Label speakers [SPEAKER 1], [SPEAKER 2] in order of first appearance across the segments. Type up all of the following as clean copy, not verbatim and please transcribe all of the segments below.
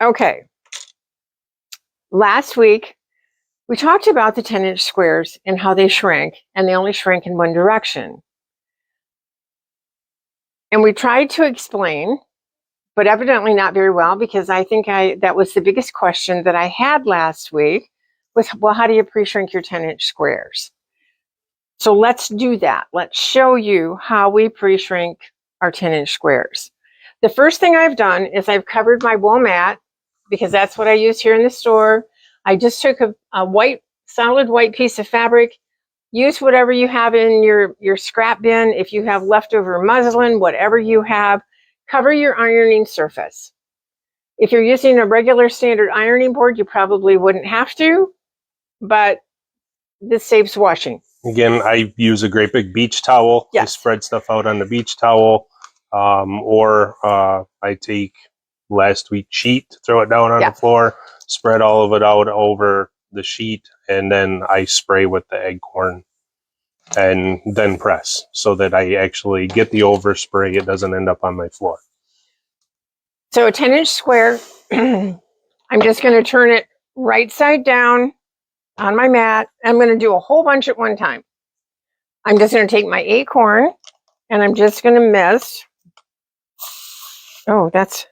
[SPEAKER 1] Okay. Last week, we talked about the 10-inch squares and how they shrink, and they only shrink in one direction. And we tried to explain, but evidently not very well, because I think that was the biggest question that I had last week with, well, how do you pre-shrink your 10-inch squares? So let's do that. Let's show you how we pre-shrink our 10-inch squares. The first thing I've done is I've covered my wool mat, because that's what I use here in the store. I just took a solid white piece of fabric. Use whatever you have in your scrap bin. If you have leftover muslin, whatever you have, cover your ironing surface. If you're using a regular standard ironing board, you probably wouldn't have to, but this saves washing.
[SPEAKER 2] Again, I use a great big beach towel.
[SPEAKER 1] Yes.
[SPEAKER 2] I spread stuff out on the beach towel, or I take last week's sheet, throw it down on the floor, spread all of it out over the sheet, and then I spray with the Eggcorn and then press so that I actually get the overspray. It doesn't end up on my floor.
[SPEAKER 1] So a 10-inch square, I'm just going to turn it right side down on my mat. I'm going to do a whole bunch at one time. I'm just going to take my acorn and I'm just going to mist. Oh, that's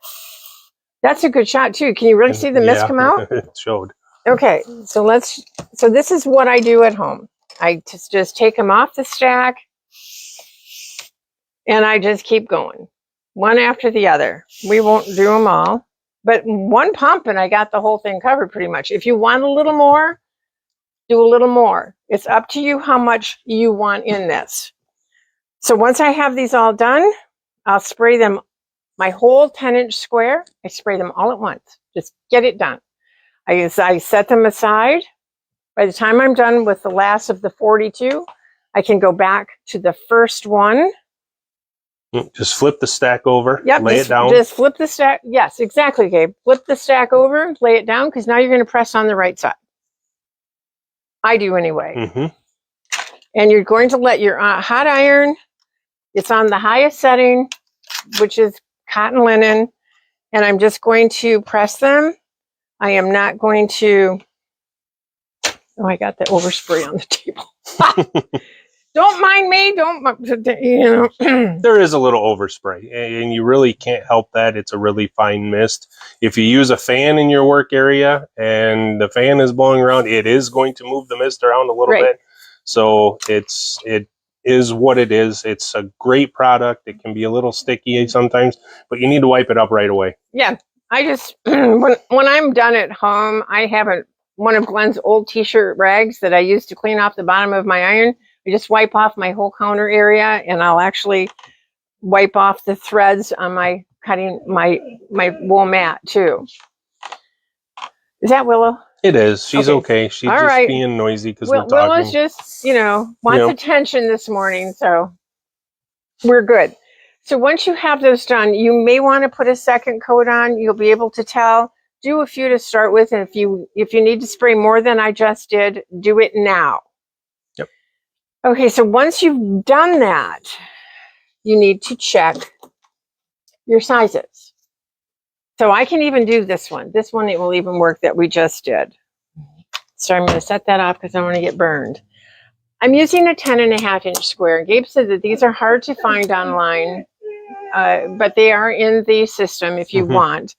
[SPEAKER 1] a good shot too. Can you really see the mist come out?
[SPEAKER 2] It showed.
[SPEAKER 1] Okay, so this is what I do at home. I just take them off the stack and I just keep going, one after the other. We won't do them all, but one pump and I got the whole thing covered pretty much. If you want a little more, do a little more. It's up to you how much you want in this. So once I have these all done, I'll spray them, my whole 10-inch square. I spray them all at once. Just get it done. I set them aside. By the time I'm done with the last of the 42, I can go back to the first one.
[SPEAKER 2] Just flip the stack over,
[SPEAKER 1] yep,
[SPEAKER 2] lay it down.
[SPEAKER 1] Just flip the stack. Yes, exactly, Gabe. Flip the stack over, lay it down, because now you're going to press on the right side. I do anyway.
[SPEAKER 2] Mm-hmm.
[SPEAKER 1] And you're going to let your hot iron, it's on the highest setting, which is cotton linen. And I'm just going to press them. I am not going to, oh, I got the overspray on the table. Don't mind me.
[SPEAKER 2] There is a little overspray, and you really can't help that. It's a really fine mist. If you use a fan in your work area and the fan is blowing around, it is going to move the mist around a little bit. So it is what it is. It's a great product. It can be a little sticky sometimes, but you need to wipe it up right away.
[SPEAKER 1] Yeah, I just when I'm done at home, I have one of Glenn's old t-shirt rags that I use to clean off the bottom of my iron. I just wipe off my whole counter area, and I'll actually wipe off the threads on my my wool mat too. Is that Willow?
[SPEAKER 2] It is. She's okay. She's all just right. Being noisy because we're talking.
[SPEAKER 1] Willow's just, wants attention this morning, so we're good. So once you have those done, you may want to put a second coat on. You'll be able to tell. Do a few to start with, and if you need to spray more than I just did, do it now. Okay, so once you've done that, you need to check your sizes. So I can even do this one. This one, it will even work that we just did. So I'm going to set that off because I want to get burned. I'm using a 10.5-inch square. Gabe said that these are hard to find online, but they are in the system if you want.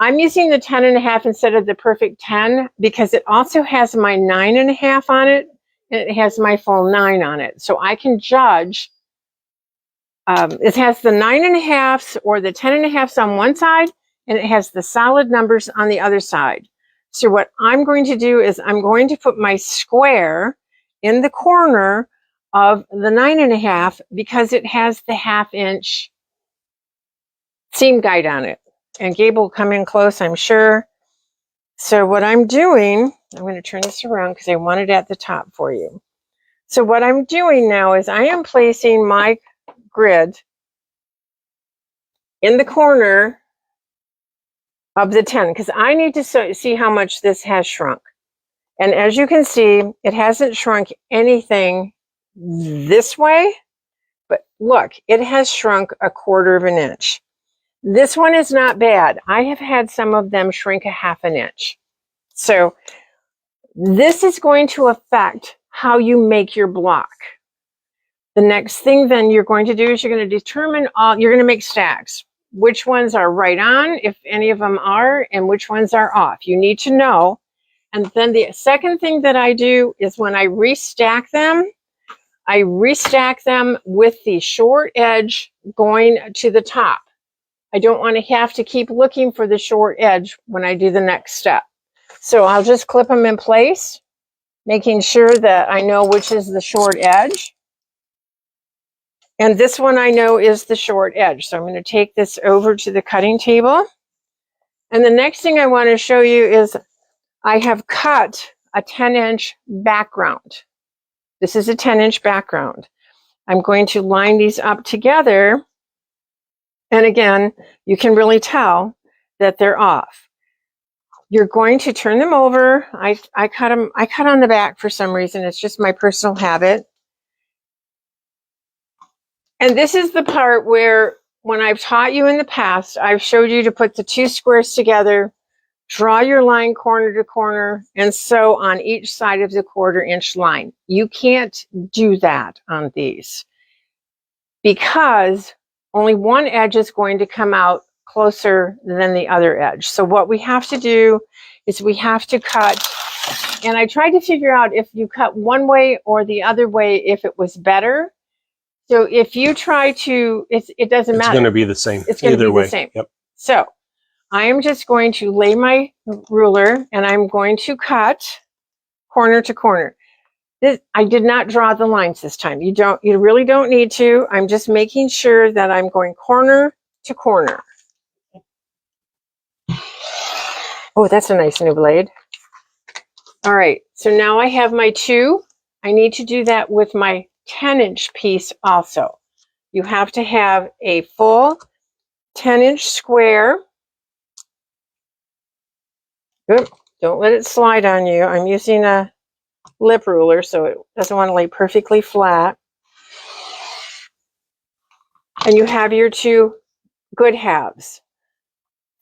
[SPEAKER 1] I'm using the 10.5 instead of the perfect 10 because it also has my 9.5 on it. It has my full 9 on it. So I can judge. It has the 9.5s or the 10.5s on one side, and it has the solid numbers on the other side. So what I'm going to do is I'm going to put my square in the corner of the 9.5 because it has the 1/2-inch seam guide on it. And Gabe will come in close, I'm sure. So what I'm doing, I'm going to turn this around because I want it at the top for you. So what I'm doing now is I am placing my grid in the corner of the 10 because I need to see how much this has shrunk. And as you can see, it hasn't shrunk anything this way, but look, it has shrunk 1/4 of an inch. This one is not bad. I have had some of them shrink a ½ inch. So this is going to affect how you make your block. The next thing then you're going to do is you're going to determine you're going to make stacks. Which ones are right on, if any of them are, and which ones are off. You need to know. And then the second thing that I do is when I restack them with the short edge going to the top. I don't want to have to keep looking for the short edge when I do the next step. So I'll just clip them in place, making sure that I know which is the short edge. And this one I know is the short edge. So I'm going to take this over to the cutting table. And the next thing I want to show you is I have cut a 10-inch background. This is a 10-inch background. I'm going to line these up together. And again, you can really tell that they're off. You're going to turn them over. I cut on the back for some reason. It's just my personal habit. And this is the part where, when I've taught you in the past, I've showed you to put the two squares together, draw your line corner to corner, and sew on each side of the 1/4 inch line. You can't do that on these because only one edge is going to come out closer than the other edge. So what we have to do is we have to cut, and I tried to figure out if you cut one way or the other way, if it was better. So if you try to, it doesn't matter.
[SPEAKER 2] It's going to be the same.
[SPEAKER 1] It's going to be
[SPEAKER 2] way.
[SPEAKER 1] the same.
[SPEAKER 2] Yep.
[SPEAKER 1] So I am just going to lay my ruler and I'm going to cut corner to corner. I did not draw the lines this time. You really don't need to. I'm just making sure that I'm going corner to corner. Oh, that's a nice new blade. All right, so now I have my 2. I need to do that with my 10-inch piece also. You have to have a full 10-inch square. Oop, don't let it slide on you. I'm using a lip ruler, so it doesn't want to lay perfectly flat. And you have your 2 good halves.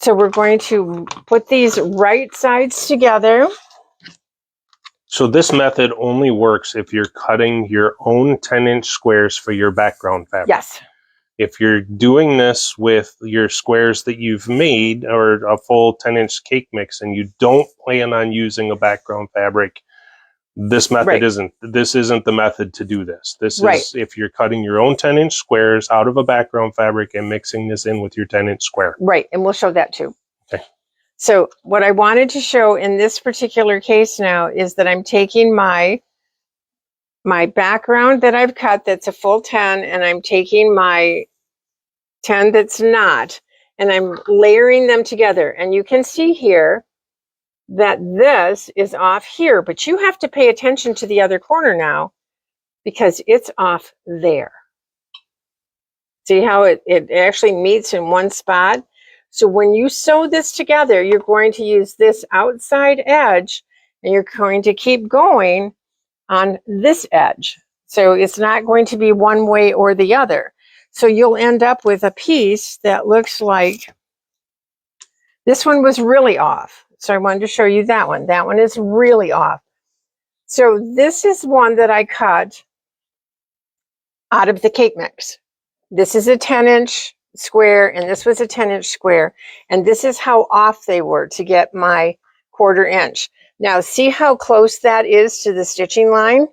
[SPEAKER 1] So we're going to put these right sides together.
[SPEAKER 2] So this method only works if you're cutting your own 10-inch squares for your background fabric.
[SPEAKER 1] Yes.
[SPEAKER 2] If you're doing this with your squares that you've made or a full 10-inch cake mix and you don't plan on using a background fabric, this method isn't the method to do this. This is if you're cutting your own 10-inch squares out of a background fabric and mixing this in with your 10-inch square.
[SPEAKER 1] Right, and we'll show that too.
[SPEAKER 2] Okay.
[SPEAKER 1] So what I wanted to show in this particular case now is that I'm taking my background that I've cut that's a full 10, and I'm taking my 10 that's not, and I'm layering them together. And you can see here that this is off here, but you have to pay attention to the other corner now because it's off there. See how it actually meets in one spot? So when you sew this together, you're going to use this outside edge and you're going to keep going on this edge. So it's not going to be one way or the other. So you'll end up with a piece that looks like, this one was really off. So I wanted to show you that one. That one is really off. So this is one that I cut out of the cake mix. This is a 10-inch square, and this was a 10-inch square. And this is how off they were to get my 1/4 inch. Now, see how close that is to the stitching line?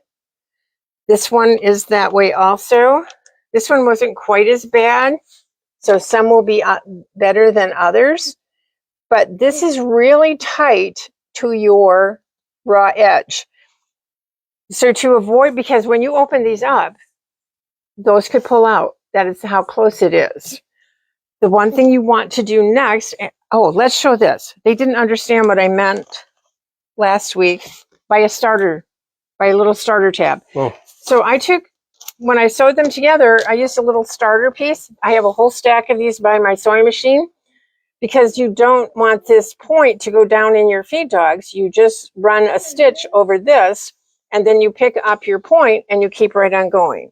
[SPEAKER 1] This one is that way also. This one wasn't quite as bad, so some will be better than others. But this is really tight to your raw edge. So to avoid, because when you open these up, those could pull out. That is how close it is. The one thing you want to do next, oh, let's show this. They didn't understand what I meant last week by a little starter tab. Oh. So when I sewed them together, I used a little starter piece. I have a whole stack of these by my sewing machine because you don't want this point to go down in your feed dogs. You just run a stitch over this and then you pick up your point and you keep right on going.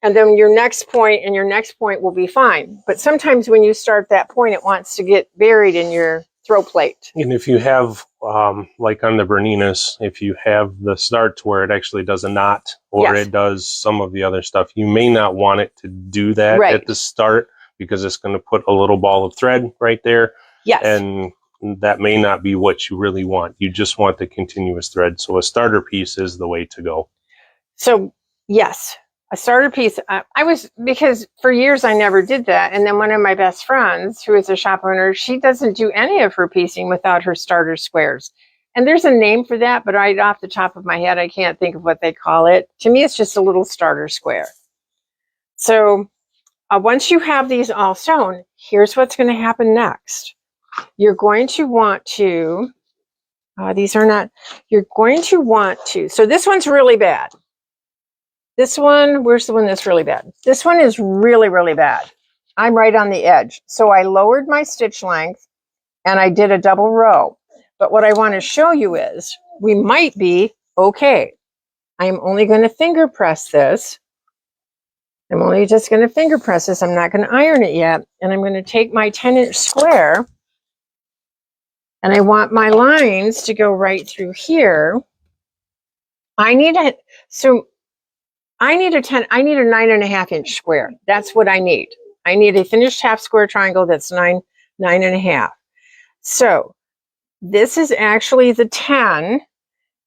[SPEAKER 1] And then your next point and your next point will be fine. But sometimes when you start that point, it wants to get buried in your throw plate.
[SPEAKER 2] And if you have, like on the Berninas, if you have the starts where it actually does a knot or
[SPEAKER 1] Yes.
[SPEAKER 2] it does some of the other stuff, you may not want it to do that
[SPEAKER 1] Right.
[SPEAKER 2] at the start because it's going to put a little ball of thread right there.
[SPEAKER 1] Yes.
[SPEAKER 2] And that may not be what you really want. You just want the continuous thread. So a starter piece is the way to go.
[SPEAKER 1] So, yes, a starter piece. Because for years I never did that. And then one of my best friends, who is a shop owner, she doesn't do any of her piecing without her starter squares. And there's a name for that, but right off the top of my head, I can't think of what they call it. To me, it's just a little starter square. So once you have these all sewn, here's what's going to happen next. You're going to want to, you're going to want to, so this one's really bad. This one, where's the one that's really bad? This one is really, really bad. I'm right on the edge. So I lowered my stitch length and I did a double row. But what I want to show you is we might be okay. I'm only going to finger press this. I'm only just going to finger press this. I'm not going to iron it yet. And I'm going to take my 10-inch square and I want my lines to go right through here. I need a 9.5-inch square. That's what I need. I need a finished half square triangle that's 9.5. So this is actually the 10,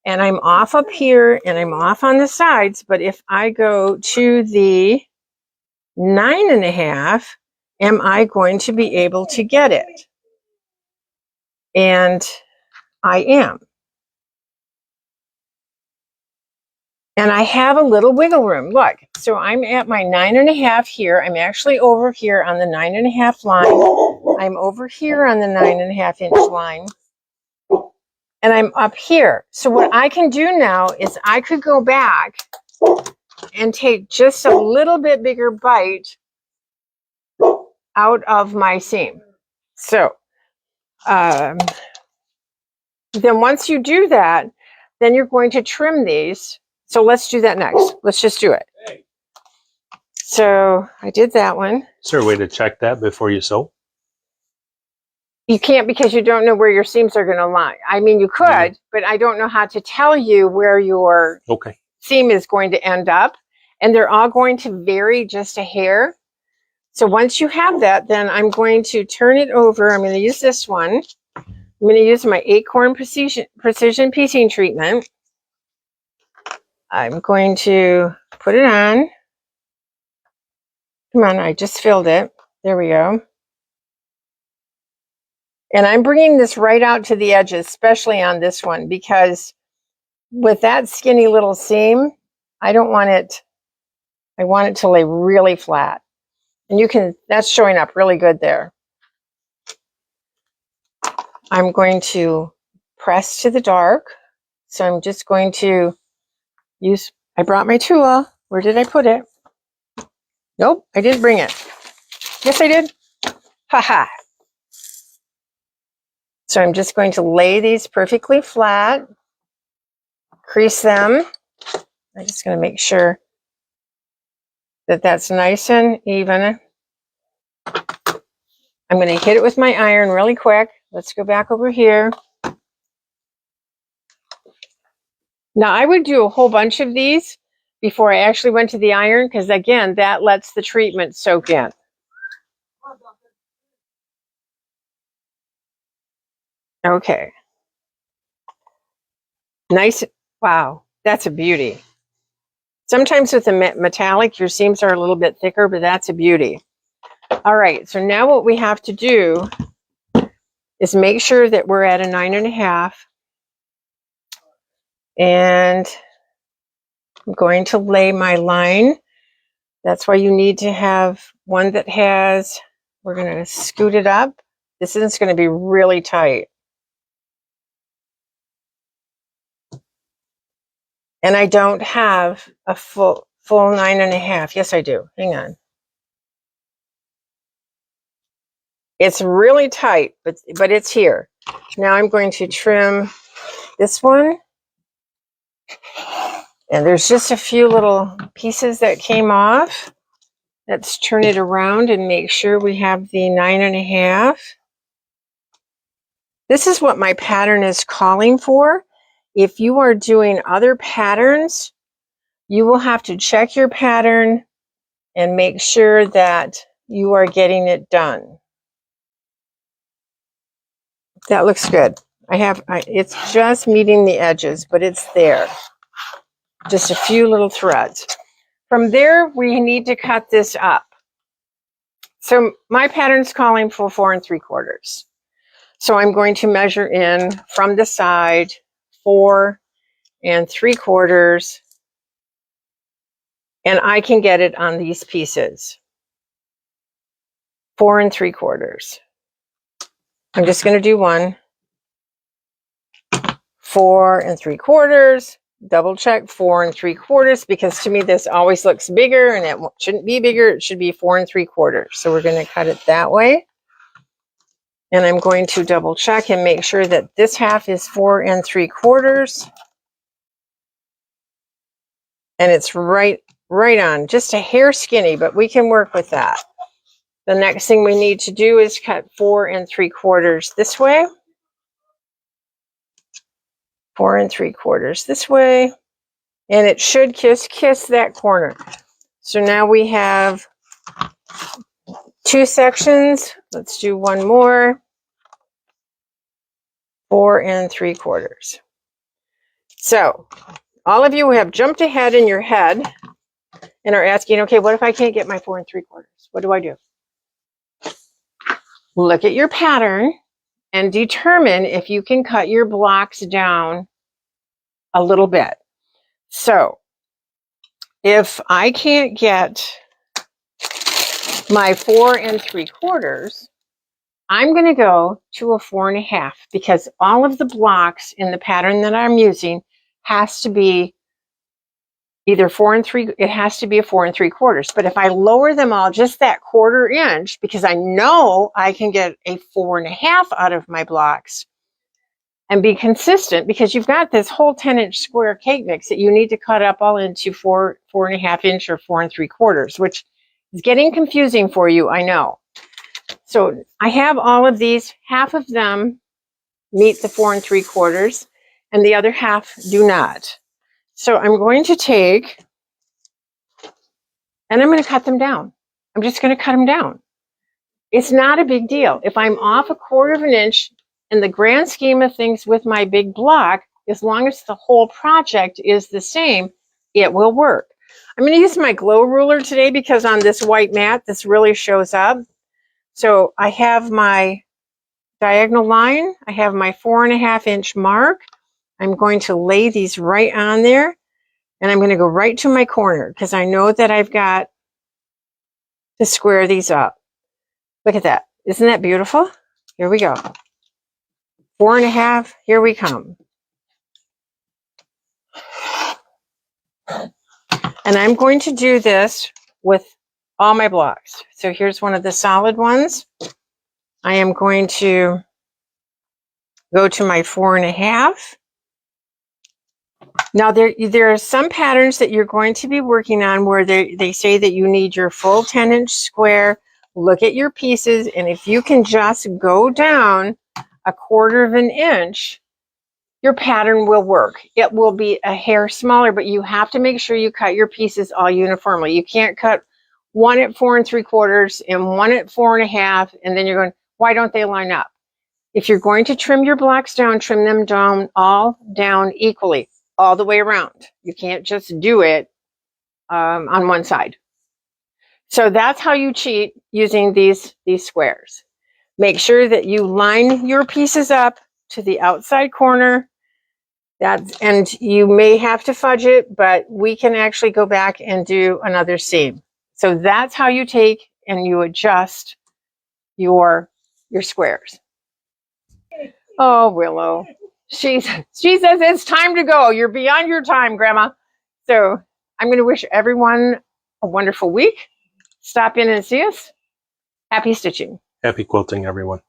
[SPEAKER 1] and I'm off up here and I'm off on the sides. But if I go to the 9.5, am I going to be able to get it? And I am. And I have a little wiggle room. Look, so I'm at my 9.5 here. I'm actually over here on the 9.5 line. I'm over here on the 9.5-inch line. And I'm up here. So what I can do now is I could go back and take just a little bit bigger bite out of my seam. So then once you do that, then you're going to trim these. So let's do that next. Let's just do it. So I did that one.
[SPEAKER 2] Is there a way to check that before you sew?
[SPEAKER 1] You can't because you don't know where your seams are going to lie. I mean, you could, but I don't know how to tell you where your seam is going to end up. And they're all going to vary just a hair. So once you have that, then I'm going to turn it over. I'm going to use this one. I'm going to use my Acorn Precision Piecing Treatment. I'm going to put it on. Come on, I just filled it. There we go. And I'm bringing this right out to the edges, especially on this one, because with that skinny little seam, I don't want it, I want it to lay really flat. And you can, that's showing up really good there. I'm going to press to the dark. So I'm just going to use, I brought my tool. Where did I put it? Nope, I didn't bring it. Yes, I did. Haha. So I'm just going to lay these perfectly flat, crease them. I'm just going to make sure that that's nice and even. I'm going to hit it with my iron really quick. Let's go back over here. Now I would do a whole bunch of these before I actually went to the iron, because again, that lets the treatment soak in. Okay. Nice. Wow, that's a beauty. Sometimes with the metallic, your seams are a little bit thicker, but that's a beauty. All right, so now what we have to do is make sure that we're at a 9.5. And I'm going to lay my line. That's why you need to have one that has, we're going to scoot it up. This is going to be really tight. And I don't have a full 9.5. Yes, I do. Hang on. It's really tight, but it's here. Now I'm going to trim this one. And there's just a few little pieces that came off. Let's turn it around and make sure we have the 9.5. This is what my pattern is calling for. If you are doing other patterns, you will have to check your pattern and make sure that you are getting it done. That looks good. It's just meeting the edges, but it's there. Just a few little threads. From there, we need to cut this up. So my pattern's calling for 4 3/4. So I'm going to measure in from the side 4 3/4, and I can get it on these pieces. 4 3/4. I'm just going to do one. 4 3/4. Double check 4 3/4, because to me this always looks bigger, and it shouldn't be bigger. It should be 4 3/4. So we're going to cut it that way. And I'm going to double check and make sure that this half is 4 3/4. And it's right on, just a hair skinny, but we can work with that. The next thing we need to do is cut 4 3/4 this way. 4 3/4 this way. And it should kiss that corner. So now we have 2 sections. Let's do one more. 4 3/4. So all of you have jumped ahead in your head and are asking, okay, what if I can't get my 4 3/4? What do I do? Look at your pattern and determine if you can cut your blocks down a little bit. So if I can't get my 4 3/4, I'm going to go to a 4 1/2, because all of the blocks in the pattern that I'm using has to be either 4 3. It has to be a 4 3/4. But if I lower them all just that 1/4 inch, because I know I can get a 4 1/2 out of my blocks and be consistent, because you've got this whole 10-inch square cake mix that you need to cut up all into 4 1/2 inch or 4 3/4, which is getting confusing for you, I know. So I have all of these. Half of them meet the 4 3/4, and the other half do not. So I'm going to take, and I'm going to cut them down. I'm just going to cut them down. It's not a big deal. If I'm off a 1/4 inch in the grand scheme of things with my big block, as long as the whole project is the same, it will work. I'm going to use my glow ruler today, because on this white mat, this really shows up. So I have my diagonal line. I have my 4 1/2 inch mark. I'm going to lay these right on there, and I'm going to go right to my corner, because I know that I've got to square these up. Look at that. Isn't that beautiful? Here we go. 4 1/2. Here we come. And I'm going to do this with all my blocks. So here's one of the solid ones. I am going to go to my 4 1/2. Now there are some patterns that you're going to be working on where they say that you need your full 10-inch square. Look at your pieces, and if you can just go down a 1/4 inch, your pattern will work. It will be a hair smaller, but you have to make sure you cut your pieces all uniformly. You can't cut one at 4 3/4 and one at 4 1/2, and then you're going, why don't they line up? If you're going to trim your blocks down, trim them down all down equally, all the way around. You can't just do it on one side. So that's how you cheat using these squares. Make sure that you line your pieces up to the outside corner. And you may have to fudge it, but we can actually go back and do another seam. So that's how you take and you adjust your squares. Oh, Willow. She says it's time to go. You're beyond your time, Grandma. So I'm going to wish everyone a wonderful week. Stop in and see us. Happy stitching.
[SPEAKER 2] Happy quilting, everyone.